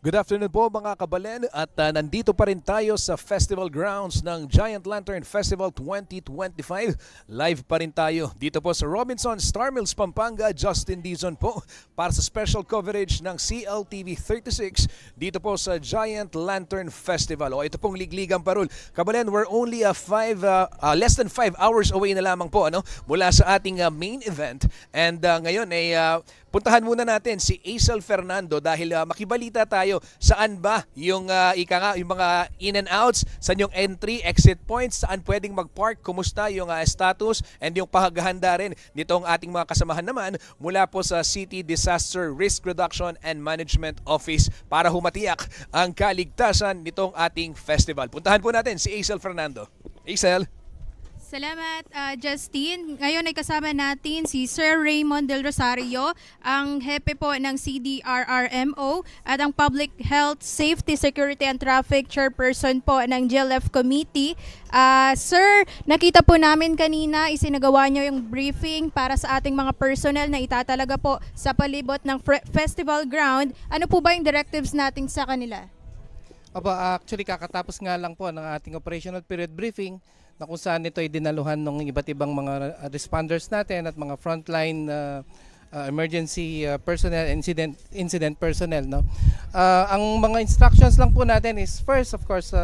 Good afternoon po mga kabalen at nandito pa rin tayo sa festival grounds ng Giant Lantern Festival 2025. Live pa rin tayo dito po sa Robinson Star Mills, Pampanga. Justin Dizon po para sa special coverage ng CLTV 36 dito po sa Giant Lantern Festival. O ito pong ligligang parol. Kabalen, we're only less than 5 hours away na lamang po mula sa ating main event. And ngayon ay puntahan muna natin si Aisel Fernando dahil makibalita tayo saan ba yung yung mga in and outs, saan yung entry, exit points, saan pwedeng mag-park, kumusta yung status and yung paghahanda rin nitong ating mga kasamahan naman mula po sa City Disaster Risk Reduction and Management Office para humatiyak ang kaligtasan nitong ating festival. Puntahan po natin si Aisel Fernando. Aisel. Salamat, Justin. Ngayon ay kasama natin si Sir Raymond Del Rosario, ang hepe po ng CDRRMO at ang Public Health, Safety, Security and Traffic Chairperson po ng GLF Committee. Sir, nakita po namin kanina, isinagawa nyo yung briefing para sa ating mga personnel na itatalaga po sa palibot ng festival ground. Ano po ba yung directives natin sa kanila? Actually kakatapos nga lang po ng ating operational period briefing na kung saan ito ay dinaluhan ng iba't ibang mga responders natin at mga frontline emergency personnel, incident personnel. No? Ang mga instructions lang po natin is first, of course,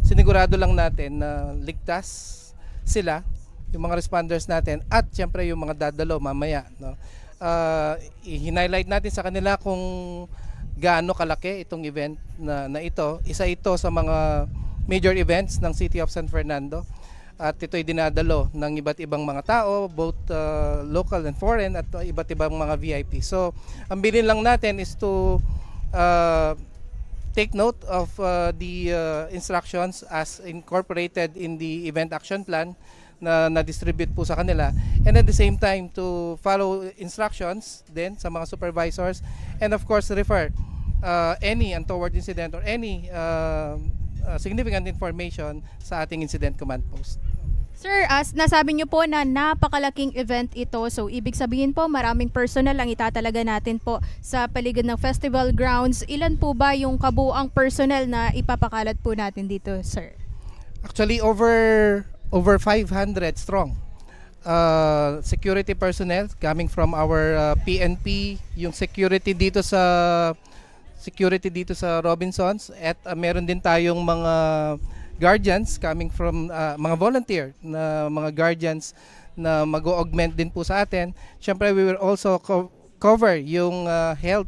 sinigurado lang natin na ligtas sila, yung mga responders natin at siyempre yung mga dadalo mamaya. No? I-highlight natin sa kanila kung gaano kalaki itong event na ito. Isa ito sa mga major events ng City of San Fernando at ito ay dinadalo ng iba't ibang mga tao, both local and foreign at iba't ibang mga VIP. So ang bilin lang natin is to take note of the instructions as incorporated in the event action plan na na-distribute po sa kanila, and at the same time to follow instructions din sa mga supervisors, and of course refer any untoward incident or any significant information sa ating incident command post. Sir, as nasabi niyo po na napakalaking event ito, so ibig sabihin po maraming personnel ang itatalaga natin po sa paligid ng festival grounds. Ilan po ba yung kabuuang personnel na ipapakalat po natin dito, sir? Actually over 500 strong security personnel coming from our PNP, yung security dito sa Robinsons, at meron din tayong mga guardians coming from mga volunteer na mga guardians na mag-augment din po sa atin. Siyempre we will also cover yung health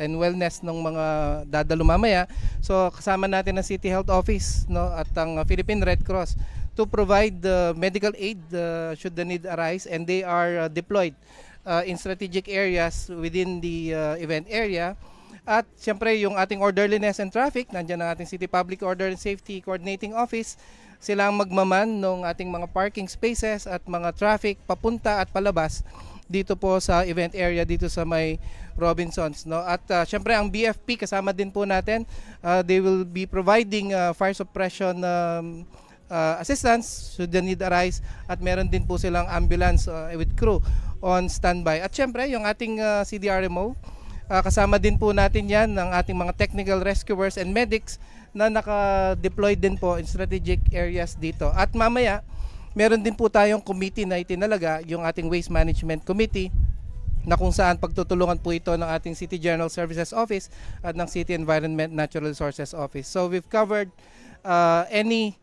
and wellness ng mga dadalo mamaya. So kasama natin ang City Health Office, no, at ang Philippine Red Cross to provide medical aid should the need arise, and they are deployed in strategic areas within the event area. At siyempre yung ating orderliness and traffic, nandiyan ang ating City Public Order and Safety Coordinating Office. Sila ang magmaman ng ating mga parking spaces at mga traffic papunta at palabas dito po sa event area dito sa may Robinsons. No? At siyempre ang BFP kasama din po natin. They will be providing fire suppression assistance should the need arise, at meron din po silang ambulance with crew on standby. At siyempre yung ating CDRMO, kasama din po natin yan ng ating mga technical rescuers and medics na naka-deploy din po in strategic areas dito. At mamaya, meron din po tayong committee na itinalaga, yung ating Waste Management Committee, na kung saan pagtutulungan po ito ng ating City General Services Office at ng City Environment Natural Resources Office. So we've covered any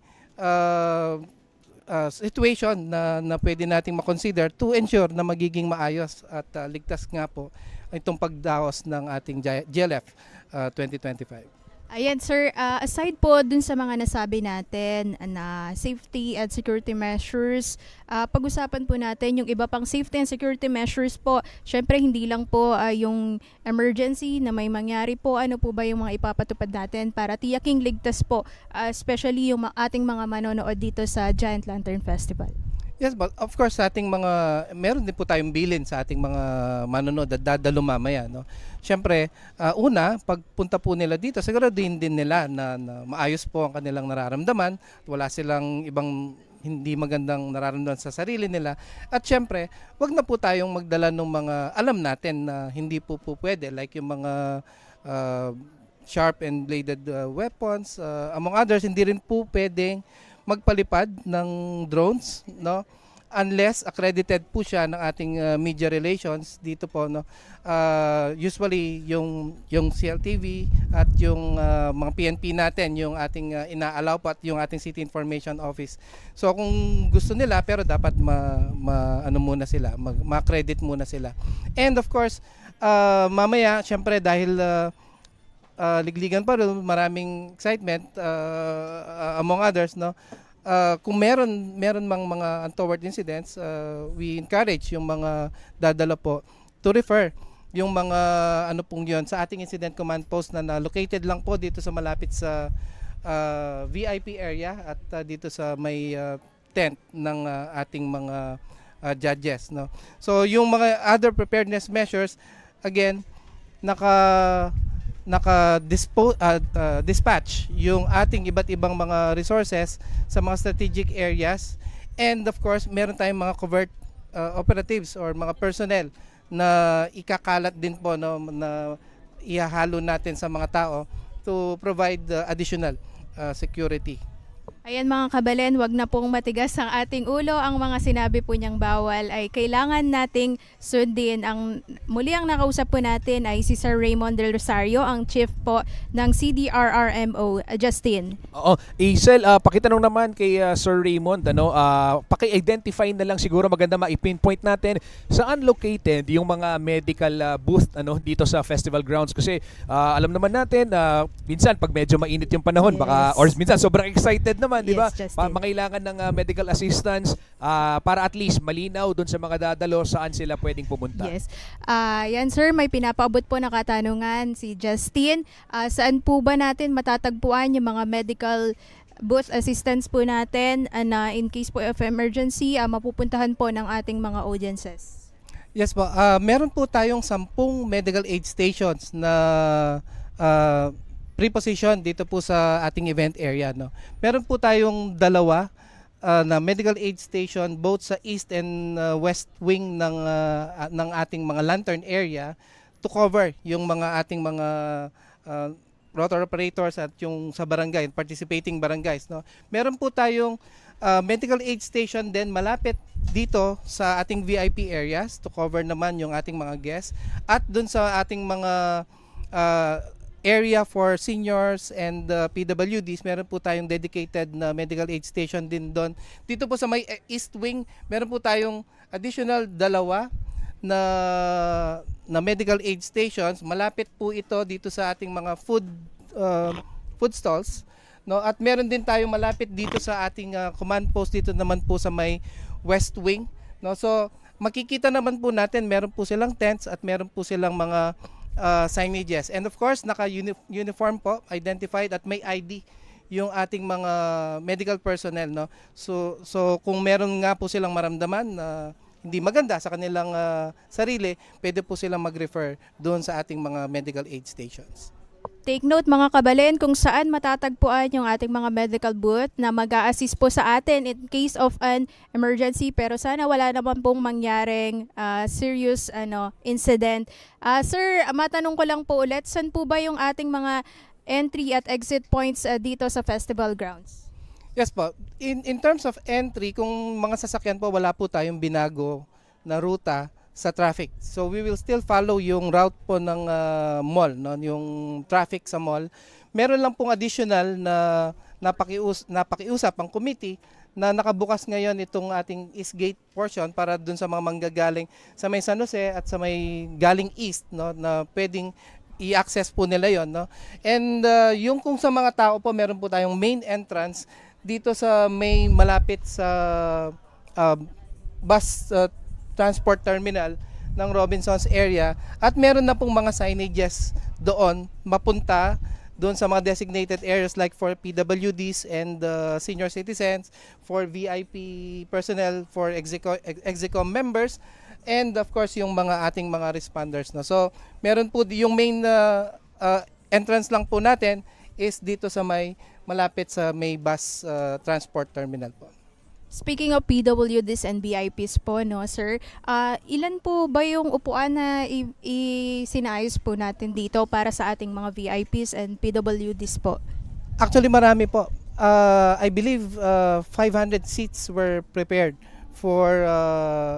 situation na pwede nating makonsider to ensure na magiging maayos at ligtas nga po itong pagdaos ng ating GLF 2025. Ayan, sir, aside po dun sa mga nasabi natin na safety and security measures, pag-usapan po natin yung iba pang safety and security measures po. Syempre hindi lang po yung emergency na may mangyari po, ano po ba yung mga ipapatupad natin para tiyaking ligtas po, especially yung ating mga manonood dito sa Giant Lantern Festival. Yes, but of course sa ating meron din po tayong bilin sa ating mga manonood at dadalo mamaya. No? Siyempre, una, pagpunta po nila dito, siguraduhin din nila na maayos po ang kanilang nararamdaman, wala silang ibang hindi magandang nararamdaman sa sarili nila. At siyempre, wag na po tayong magdala ng mga alam natin na hindi po pwede, like yung mga uh, sharp and bladed weapons, among others. Hindi rin po pwedeng magpalipad ng drones, no, unless accredited po siya ng ating media relations dito po, no. Usually yung CLTV at yung mga PNP natin yung ating inaalaw po, at yung ating City Information Office. So kung gusto nila, pero dapat ano muna sila, ma-credit muna sila. And of course, mamaya syempre dahil ligligan pa rin, maraming excitement among others, no. Kung meron mang mga untoward incidents, we encourage yung mga dadala po to refer yung mga ano pong yun sa ating incident command post na located lang po dito sa malapit sa VIP area at dito sa may tent ng ating mga judges, no. So yung mga other preparedness measures, again, dispatch yung ating iba't ibang mga resources sa mga strategic areas, and of course meron tayong mga covert operatives or mga personnel na ikakalat din po, no, na ihahalo natin sa mga tao to provide additional security. Ayan mga kabalen, wag na pong matigas ang ating ulo. Ang mga sinabi po niyang bawal ay kailangan nating sundin. Muli ang nakausap po natin ay si Sir Raymond Del Rosario, ang chief po ng CDRRMO. Justin. Oo, Isel, pakitanong naman kay Sir Raymond, paki-identify na lang, siguro maganda ma-pinpoint natin saan located yung mga medical booth dito sa festival grounds, kasi alam naman natin minsan pag medyo mainit yung panahon, baka or minsan sobrang excited naman, di ba? Mangailangan ng medical assistance para at least malinaw doon sa mga dadalo saan sila pwedeng pumunta. Yes. Yan sir, may pinapaabot po na katanungan si Justin. Saan po ba natin matatagpuan yung mga medical booth assistance po natin na in case po of emergency, mapupuntahan po ng ating mga audiences? Yes po, meron po tayong 10 medical aid stations na preposition dito po sa ating event area, no. Meron po tayong 2 na medical aid station both sa east and west wing ng ating mga lantern area to cover yung mga ating mga rotor operators at yung sa barangay, participating barangays, no. Meron po tayong medical aid station din malapit dito sa ating VIP areas to cover naman yung ating mga guests, at dun sa ating mga area for seniors and PWDs, meron po tayong dedicated na medical aid station din doon. Dito po sa may East Wing, meron po tayong additional 2 na medical aid stations. Malapit po ito dito sa ating mga food stalls, no? At meron din tayong malapit dito sa ating command post dito naman po sa may West Wing, no? So makikita naman po natin meron po silang tents at meron po silang mga signages, and of course naka-uniform po, identified, at may ID yung ating mga medical personnel, no. So kung meron nga po silang maramdaman na hindi maganda sa kanilang sarili, pwede po silang mag-refer doon sa ating mga medical aid stations. Take note mga kabalen kung saan matatagpuan yung ating mga medical booth na mag-a-assist po sa atin in case of an emergency, pero sana wala naman pong mangyaring serious incident. Sir, matanong ko lang po ulit, saan po ba yung ating mga entry at exit points dito sa festival grounds? Yes po, in terms of entry, kung mga sasakyan po, wala po tayong binago na ruta sa traffic. So we will still follow yung route po ng mall, no, yung traffic sa mall. Meron lang pong additional na napakiusap ang committee na nakabukas ngayon itong ating East Gate portion para dun sa mga manggagaling sa may San Jose at sa may galing east, no, na pwedeng i-access po nila yon, no. And yung kung sa mga tao po, meron po tayong main entrance dito sa may malapit sa bus transport terminal ng Robinsons area, at meron na pong mga signages doon mapunta doon sa mga designated areas like for PWDs and senior citizens, for VIP personnel, for Execom members, and of course yung mga ating mga responders, no. So meron po yung main entrance lang po natin is dito sa may malapit sa may bus transport terminal po. Speaking of PWDs and VIPs po, no, sir, ilan po ba yung upuan na isinayos po natin dito para sa ating mga VIPs and PWDs po? Actually, marami po. I believe 500 seats were prepared for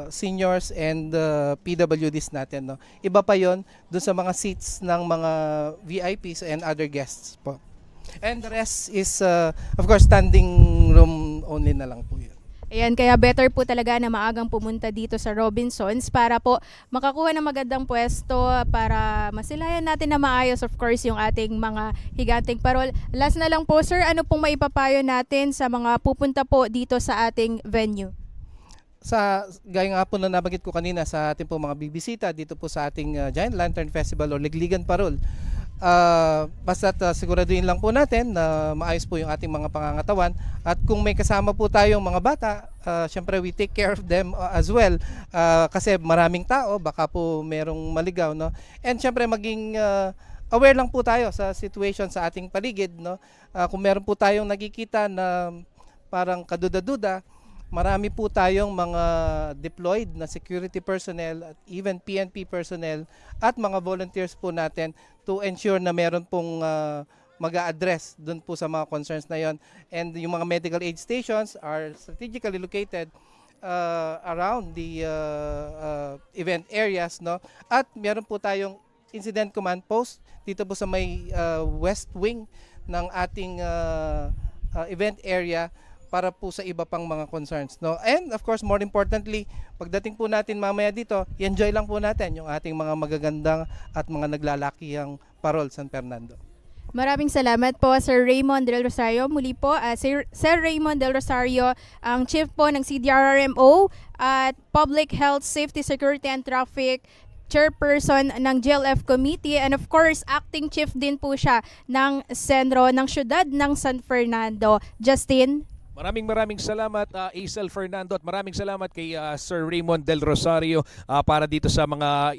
seniors and PWDs natin. No? Iba pa yon dun sa mga seats ng mga VIPs and other guests po. And the rest is, of course, standing room only na lang po yun. Ayan, kaya better po talaga na maagang pumunta dito sa Robinsons para po makakuha ng magandang pwesto para masilayan natin na maayos, of course, yung ating mga higanting parol. Last na lang po, sir, ano pong maipapayo natin sa mga pupunta po dito sa ating venue? Gaya nga po na nabanggit ko kanina sa ating po mga bibisita dito po sa ating Giant Lantern Festival o Ligligan Parol, basta't siguraduhin lang po natin na maayos po yung ating mga pangangatawan, at kung may kasama po tayong mga bata, syempre we take care of them as well, kasi maraming tao, baka po merong maligaw, no? And syempre maging aware lang po tayo sa situation sa ating paligid, no? Kung meron po tayong nakikita na parang kaduda-duda, marami po tayong mga deployed na security personnel at even PNP personnel at mga volunteers po natin to ensure na meron pong mag-a-address dun po sa mga concerns na yon. And yung mga medical aid stations are strategically located around the event areas, no? At meron po tayong incident command post dito po sa may west wing ng ating event area para po sa iba pang mga concerns, no? And of course, more importantly, pagdating po natin mamaya dito, i-enjoy lang po natin yung ating mga magagandang at mga naglalakihang parol San Fernando. Maraming salamat po, Sir Raymond Del Rosario. Muli po, Sir Raymond Del Rosario, ang Chief po ng CDRRMO at Public Health, Safety, Security and Traffic Chairperson ng GLF Committee, and of course, Acting Chief din po siya ng Senro ng Siyudad ng San Fernando. Justin? Maraming salamat Aisel Fernando, at maraming salamat kay Sir Raymond Del Rosario para dito sa mga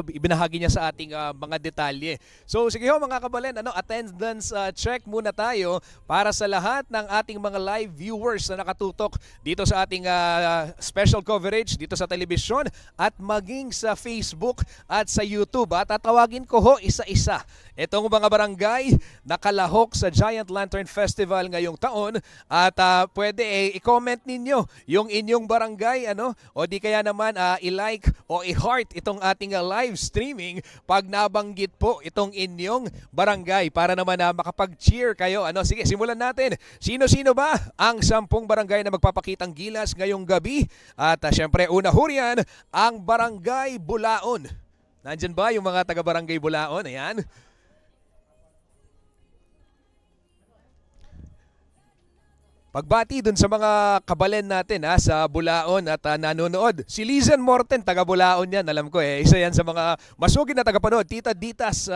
ibinahagi niya sa ating mga detalye. So sige ho mga kabalen, attendance check muna tayo para sa lahat ng ating mga live viewers na nakatutok dito sa ating special coverage dito sa telebisyon at maging sa Facebook at sa YouTube. At tatawagin ko ho isa-isa itong mga barangay na kalahok sa Giant Lantern Festival ngayong taon, at pwede i-comment ninyo yung inyong barangay, o di kaya naman i-like o i-heart itong ating live streaming pag nabanggit po itong inyong barangay para naman makapag-cheer kayo. Sige, simulan natin. Sino-sino ba ang 10 barangay na magpapakitang gilas ngayong gabi? At syempre, una ho riyan, ang Barangay Bulaon. Nandyan ba yung mga taga-barangay Bulaon? Ayan. Pagbati dun sa mga kabalen natin sa Bulaon at nanonood. Si Lizen Morten, taga Bulaon yan, alam ko isa yan sa mga masugid na tagapanood. Tita Ditas,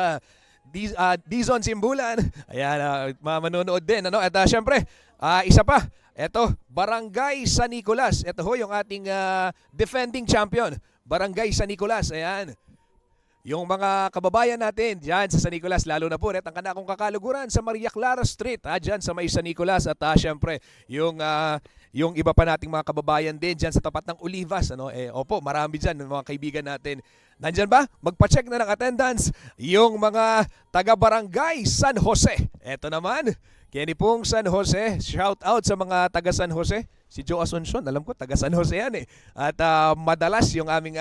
Dizon Simbulan, ayan, manonood din. At syempre, isa pa, eto, Barangay San Nicolas. Ito ho yung ating defending champion, Barangay San Nicolas, ayan. Yung mga kababayan natin dyan sa San Nicolas, lalo na po ang kanakong kakaluguran sa Maria Clara Street, dyan sa may San Nicolas, at syempre yung iba pa nating mga kababayan din dyan sa tapat ng Olivas. Opo, marami dyan mga kaibigan natin. Nandyan ba? Magpa-check na ng attendance yung mga taga-barangay San Jose. Eto naman, Kenny Pong San Jose, shout out sa mga taga San Jose. Si Joe Asuncion, alam ko taga San Jose yan At madalas yung aming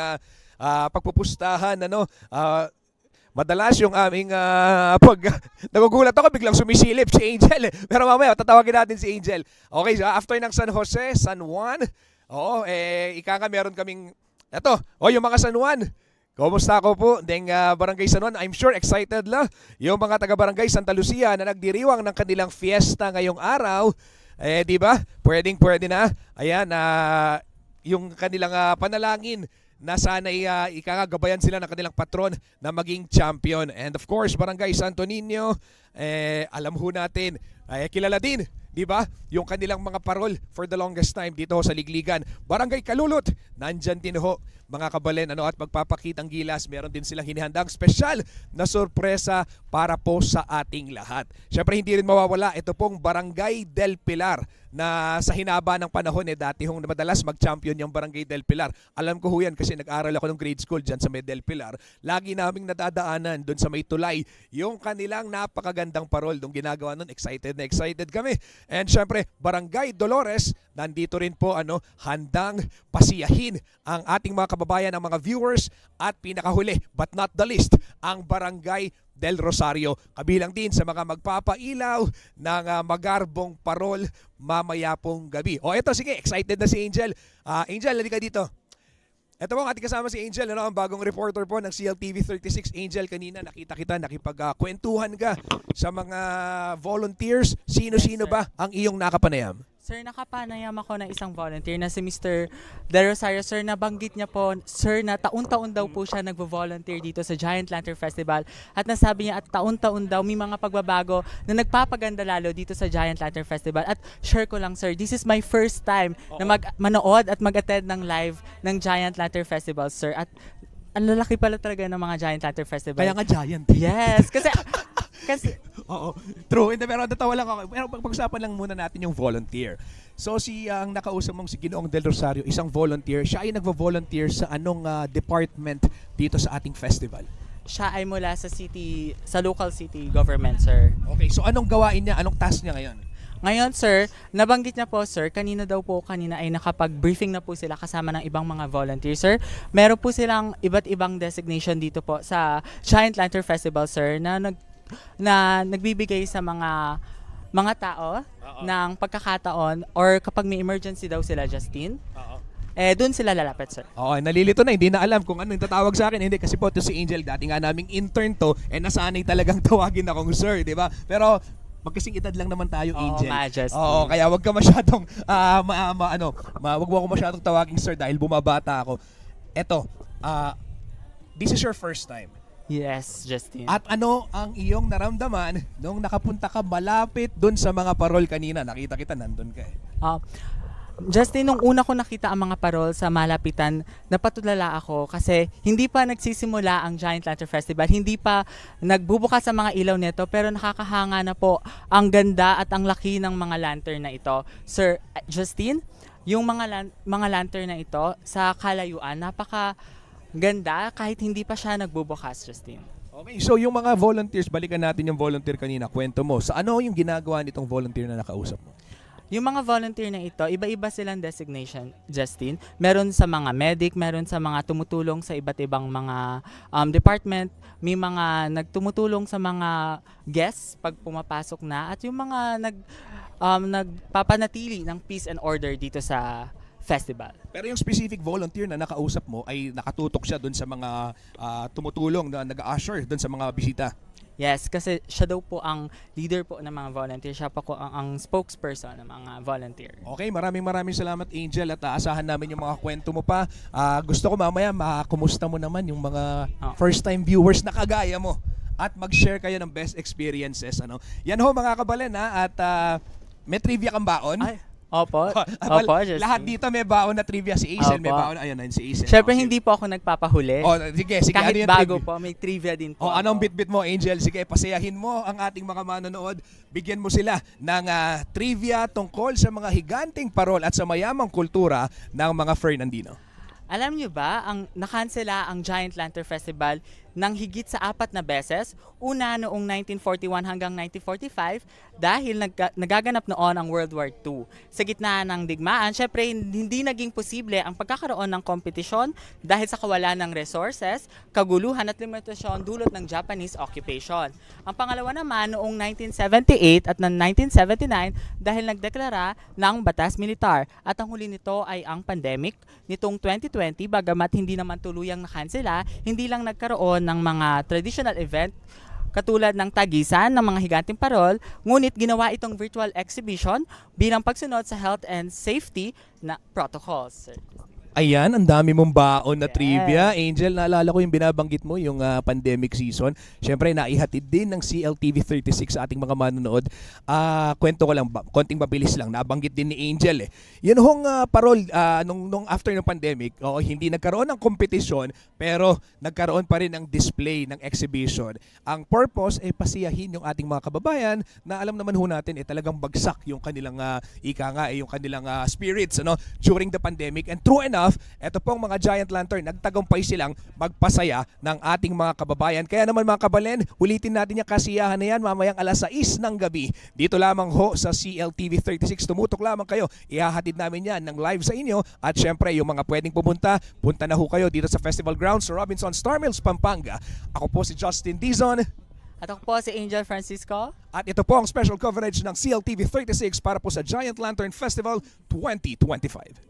pagpupustahan, madalas yung aming pag nagugulat ako, biglang sumisilip si Angel pero mamaya tatawagin natin si Angel. Okay, after ng San Jose, San Juan, ika nga meron kaming yung mga San Juan. Kumusta ako po? Barangay San Juan, I'm sure excited lang yung mga taga-barangay Santa Lucia na nagdiriwang ng kanilang fiesta ngayong araw. Di ba? Pwede na. Ayan, yung kanilang panalangin na sana'y ikagagabayan sila ng kanilang patron na maging champion. And of course, Barangay Santo Niño, alam ho natin, kilala din, di ba? Yung kanilang mga parol for the longest time dito ho sa Ligligan. Barangay Kalulot, nandyan din ho. mga kabalen, at magpapakitang gilas. Meron din silang hinihandang special na sorpresa para po sa ating lahat. Syempre hindi rin mawawala ito pong Barangay Del Pilar na sa hinaba ng panahon dati hong madalas mag-champion yung Barangay Del Pilar. Alam ko ho yan kasi nag-aral ako ng grade school dyan sa may Del Pilar. Lagi naming nadadaanan doon sa may tulay yung kanilang napakagandang parol. Nung ginagawa nun, excited na excited kami. And syempre, Barangay Dolores, nandito rin po handang pasiyahin ang ating mga kababayan, ang mga viewers, at pinakahuli but not the least, ang Barangay Del Rosario, kabilang din sa mga magpapailaw ng magarbong parol mamaya pong gabi. Eto, sige, excited na si Angel. Angel, halika dito. Ito po ang ating kasama si Angel, ang bagong reporter po ng CLTV 36. Angel, kanina nakita kita, nakipagkwentuhan ka sa mga volunteers. Sino-sino ba ang iyong nakapanayam? Sir, nakapanayam ako ng isang volunteer na si Mr. De Rosario. Sir, nabanggit niya po, sir, na taon-taon daw po siya nagvo-volunteer dito sa Giant Lantern Festival. At nasabi niya at taon-taon daw may mga pagbabago na nagpapaganda lalo dito sa Giant Lantern Festival. At share ko lang, sir, this is my first time na manood at mag-attend ng live ng Giant Lantern Festival, sir. At ang lalaki pala talaga ng mga Giant Lantern Festival. Kaya nga giant. Yes, kasi Oo, true. Hindi, pero natawa lang ako. Pero pag-usapan lang muna natin yung volunteer. So ang nakausap mong si Ginoong Del Rosario, isang volunteer. Siya ay nagvo-volunteer sa anong department dito sa ating festival? siya ay mula sa local city government, sir. Okay, so anong gawain niya? Anong task niya ngayon? Ngayon, sir, nabanggit niya po, sir, kanina ay nakapag-briefing na po sila kasama ng ibang mga volunteers, sir. Meron po silang iba't ibang designation dito po sa Giant Lantern Festival, sir, na nagbibigay sa mga tao ng pagkakataon or kapag may emergency daw sila, Justin. Doon sila lalapit, sir. Oo, nalilito na. Hindi na alam kung ano yung tatawag sa akin. Hindi, kasi po ito si Angel. Dati nga naming intern to, nasanay talagang tawagin akong sir, di ba? Pero magkasing edad lang naman tayo, Angel. Majesty. Oo, kaya wag ka masyadong wag mo ako masyadong tawaging sir dahil bumabata ako. Eto, this is your first time. Yes, Justin. At ano ang iyong naramdaman nung nakapunta ka malapit dun sa mga parol kanina? Nakita kita, nandun ka eh. Justin, nung una ko nakita ang mga parol sa malapitan, napatulala ako kasi hindi pa nagsisimula ang Giant Lantern Festival, hindi pa nagbubukas ang mga ilaw nito, pero nakakahanga na po ang ganda at ang laki ng mga lantern na ito. Sir Justin, yung mga lantern na ito sa kalayuan, napaka-ganda kahit hindi pa siya nagbubukas, Justin. Okay, so yung mga volunteers, balikan natin yung volunteer kanina, kwento mo. Sa ano yung ginagawa nitong volunteer na nakausap mo? Yung mga volunteer na ito, iba-iba silang designation, Justin. Meron sa mga medic, meron sa mga tumutulong sa iba't ibang mga department, may mga nagtumutulong sa mga guests pag pumapasok na, at yung mga nagpapanatili ng peace and order dito sa festival. Pero yung specific volunteer na nakausap mo ay nakatutok siya dun sa mga tumutulong na nag-usher dun sa mga bisita. Yes, kasi siya daw po ang leader po ng mga volunteer. Siya pa po ang spokesperson ng mga volunteer. Okay, maraming salamat, Angel, at aasahan namin yung mga kwento mo pa. Gusto ko mamaya makumusta mo naman yung mga first-time viewers na kagaya mo at mag-share kayo ng best experiences. Yan ho mga kabalen, at may trivia kang baon? Ay, opo. Lahat dito may baon na trivia. Si Aisel may baon. Ayun, si Aisel. Siyempre, hindi po ako nagpapahuli. Sige, kahit ano yung bago trivia? po, may trivia din po. Anong bit-bit mo, Angel? Sige, pasayahin mo ang ating mga manonood. Bigyan mo sila ng trivia tungkol sa mga higanting parol at sa mayamang kultura ng mga Fernandino. Alam niyo ba, nakansela ang Giant Lantern Festival ng higit sa 4 na beses. Una noong 1941 hanggang 1945 dahil nagaganap noon ang World War II. Sa gitna ng digmaan, syempre hindi naging posible ang pagkakaroon ng kompetisyon dahil sa kawalan ng resources, kaguluhan at limitasyon dulot ng Japanese occupation. Ang pangalawa naman noong 1978 at 1979 dahil nagdeklara ng batas militar. At ang huli nito ay ang pandemic nitong 2020, bagamat hindi naman tuluyang nakansela, hindi lang nagkaroon ng mga traditional event katulad ng tagisan ng mga higanting parol, ngunit ginawa itong virtual exhibition bilang pagsunod sa health and safety na protocols, sir. Ayan, ang dami mong baon na Yes. trivia. Angel, naalala ko yung binabanggit mo, yung pandemic season. Siyempre, naihatid din ng CLTV 36 sa ating mga manonood. Kwento ko lang, konting mabilis lang. Nabanggit din ni Angel eh. Yun hong parol, nung after ng pandemic, hindi nagkaroon ng kompetisyon, pero nagkaroon pa rin ng display, ng exhibition. Ang purpose ay pasiyahin yung ating mga kababayan na alam naman ho natin talagang bagsak yung kanilang yung kanilang spirits during the pandemic. And true enough, eto pong mga Giant Lantern, nagtagumpay silang magpasaya ng ating mga kababayan. Kaya naman mga kabalen, ulitin natin yung kasiyahan na yan mamayang 6:00 ng gabi. Dito lamang ho sa CLTV 36. Tumutok lamang kayo. Ihahatid namin yan ng live sa inyo. At syempre, yung mga pwedeng pumunta, punta na ho kayo dito sa Festival Grounds sa Robinson Star Mills, Pampanga. Ako po si Justin Dizon. At ako po si Angel Francisco. At ito po ang special coverage ng CLTV 36 para po sa Giant Lantern Festival 2025.